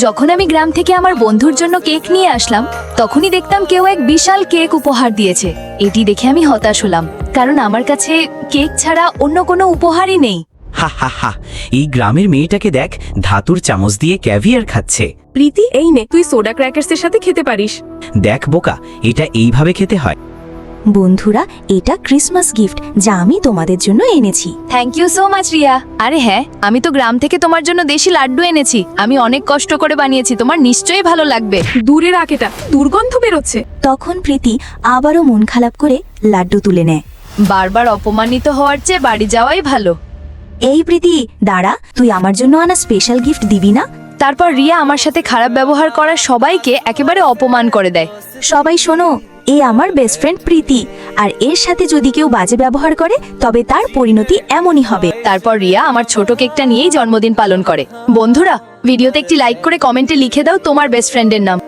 যখন আমি গ্রাম থেকে আমার বন্ধুর জন্য কেক নিয়ে আসলাম, তখনই দেখতাম কেউ এক বিশাল কেক উপহার দিয়েছে। এটি দেখে আমি হতাশ হলাম, কারণ আমার কাছে কেক ছাড়া অন্য কোনো উপহারই নেই। হা হা হা, এই গ্রামের মেয়েটাকে দেখ, ধাতুর চামচ দিয়ে ক্যাভিয়ার খাচ্ছে। প্রীতি, এই নে, তুই সোডা ক্র্যাকার্সের সাথে খেতে পারিস। দেখ বোকা, এটা এইভাবে খেতে হয়। বন্ধুরা, এটা ক্রিসমাস গিফট যা আমি তোমাদের জন্য এনেছি। Thank you so much Riya. আরে হ্যাঁ, আমি তো গ্রাম থেকে তোমার জন্য দেশি লাড্ডু এনেছি। আমি অনেক কষ্ট করে বানিয়েছি, তোমার নিশ্চয়ই ভালো লাগবে। দূরে রাখ, এটা দুর্গন্ধ বেরোচ্ছে। তখন প্রীতি আবারও মন খারাপ করে লাড্ডু তুলে নেয়। বারবার অপমানিত হওয়ার চেয়ে বাড়ি যাওয়াই ভালো। এই প্রীতি, দাঁড়া, তুই আমার জন্য আনা স্পেশাল গিফট দিবি না? তারপর রিয়া আমার সাথে খারাপ ব্যবহার করা সবাইকে একেবারে অপমান করে দেয়। সবাই শোনো, এ আমার বেস্ট ফ্রেন্ড প্রীতি, আর এর সাথে যদি কেউ বাজে ব্যবহার করে তবে তার পরিণতি এমনই হবে। তারপর রিয়া আমার ছোট কেকটা নিয়েই জন্মদিন পালন করে। বন্ধুরা, ভিডিওতে একটি লাইক করে কমেন্টে লিখে দাও তোমার বেস্ট ফ্রেন্ডের নাম।